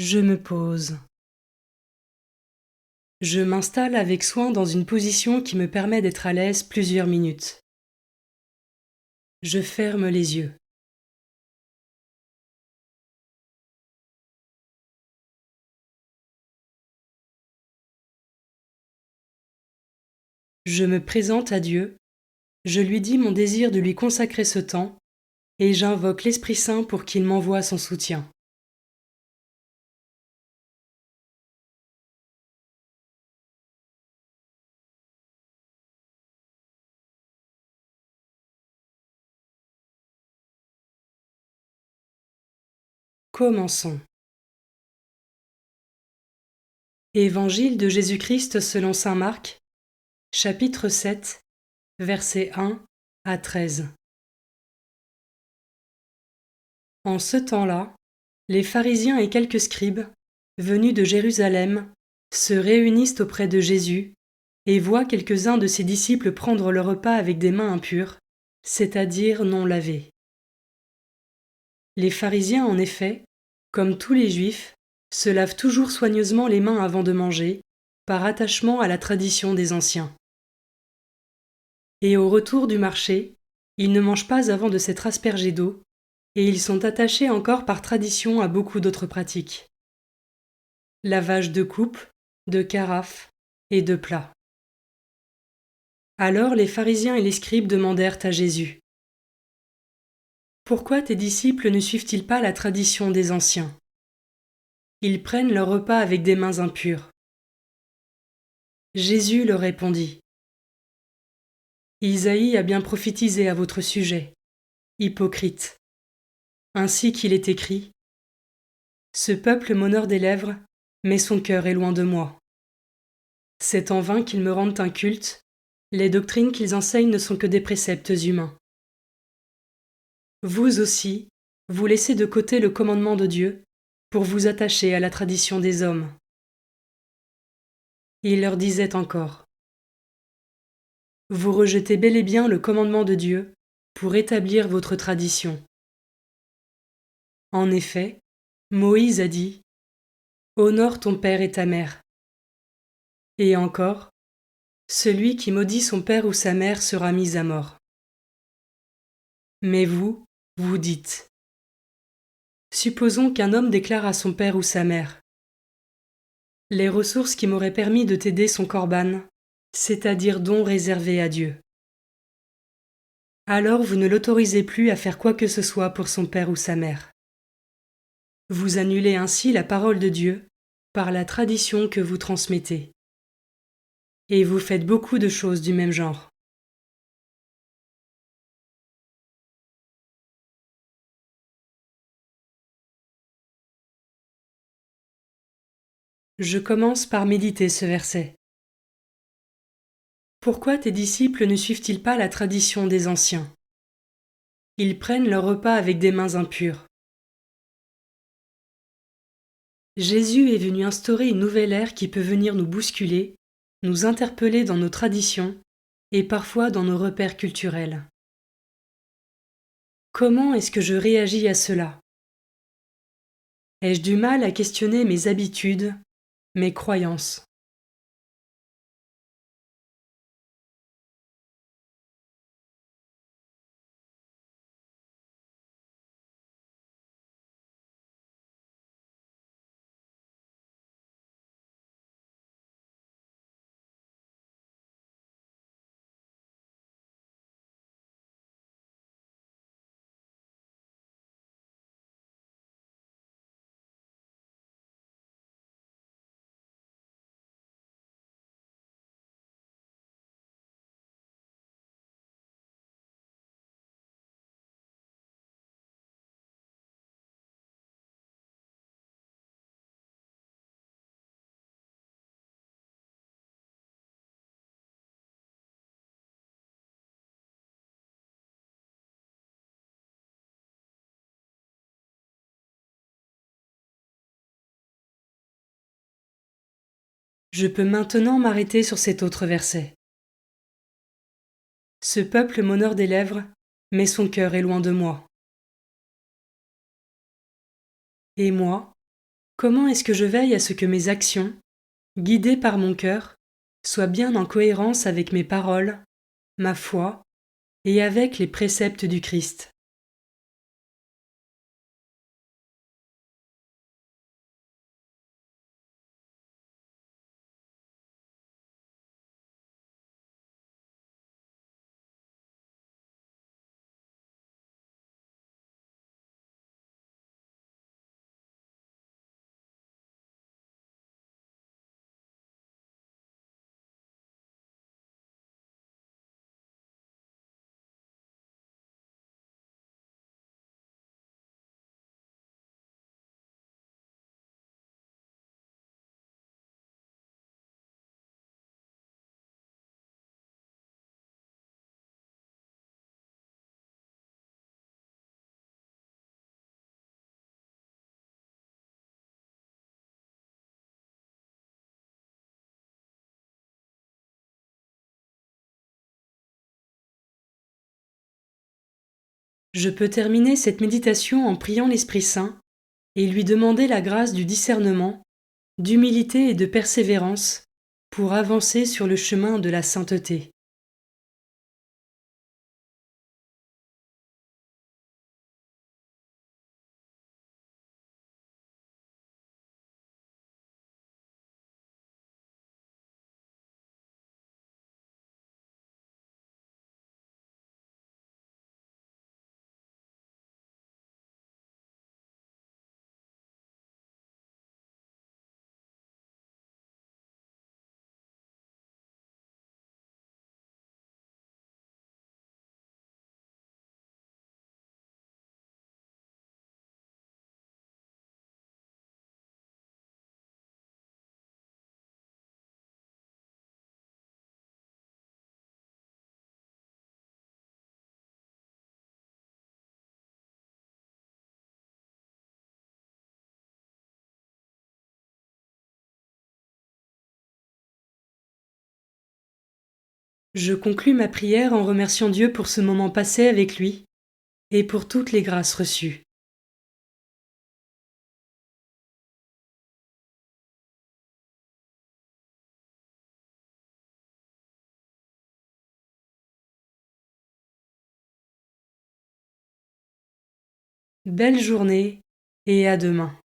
Je me pose. Je m'installe avec soin dans une position qui me permet d'être à l'aise plusieurs minutes. Je ferme les yeux. Je me présente à Dieu, je lui dis mon désir de lui consacrer ce temps et j'invoque l'Esprit Saint pour qu'il m'envoie son soutien. Commençons. Évangile de Jésus-Christ selon saint Marc, chapitre 7, versets 1 à 13. En ce temps-là, les pharisiens et quelques scribes, venus de Jérusalem, se réunissent auprès de Jésus et voient quelques-uns de ses disciples prendre le repas avec des mains impures, c'est-à-dire non lavées. Les pharisiens, en effet, comme tous les Juifs, se lavent toujours soigneusement les mains avant de manger, par attachement à la tradition des anciens. Et au retour du marché, ils ne mangent pas avant de s'être aspergés d'eau, et ils sont attachés encore par tradition à beaucoup d'autres pratiques. Lavage de coupes, de carafes et de plats. Alors les pharisiens et les scribes demandèrent à Jésus : « Pourquoi tes disciples ne suivent-ils pas la tradition des anciens ? Ils prennent leur repas avec des mains impures. » Jésus leur répondit : « Isaïe a bien prophétisé à votre sujet, hypocrite. Ainsi qu'il est écrit : Ce peuple m'honore des lèvres, mais son cœur est loin de moi. C'est en vain qu'ils me rendent un culte, les doctrines qu'ils enseignent ne sont que des préceptes humains. Vous aussi, vous laissez de côté le commandement de Dieu pour vous attacher à la tradition des hommes. » Il leur disait encore : « Vous rejetez bel et bien le commandement de Dieu pour établir votre tradition. En effet, Moïse a dit : Honore ton père et ta mère. Et encore, celui qui maudit son père ou sa mère sera mis à mort. Mais vous, vous dites : Supposons qu'un homme déclare à son père ou sa mère : Les ressources qui m'auraient permis de t'aider sont corban, c'est-à-dire dons réservés à Dieu. Alors vous ne l'autorisez plus à faire quoi que ce soit pour son père ou sa mère. Vous annulez ainsi la parole de Dieu par la tradition que vous transmettez. Et vous faites beaucoup de choses du même genre. Je commence par méditer ce verset. Pourquoi tes disciples ne suivent-ils pas la tradition des anciens ? Ils prennent leur repas avec des mains impures. Jésus est venu instaurer une nouvelle ère qui peut venir nous bousculer, nous interpeller dans nos traditions et parfois dans nos repères culturels. Comment est-ce que je réagis à cela ? Ai-je du mal à questionner mes habitudes, mes croyances ? Je peux maintenant m'arrêter sur cet autre verset. Ce peuple m'honore des lèvres, mais son cœur est loin de moi. Et moi, Comment est-ce que je veille à ce que mes actions, guidées par mon cœur, soient bien en cohérence avec mes paroles, ma foi et avec les préceptes du Christ? Je peux terminer cette méditation en priant l'Esprit Saint et lui demander la grâce du discernement, d'humilité et de persévérance pour avancer sur le chemin de la sainteté. Je conclus ma prière en remerciant Dieu pour ce moment passé avec lui et pour toutes les grâces reçues. Belle journée et à demain.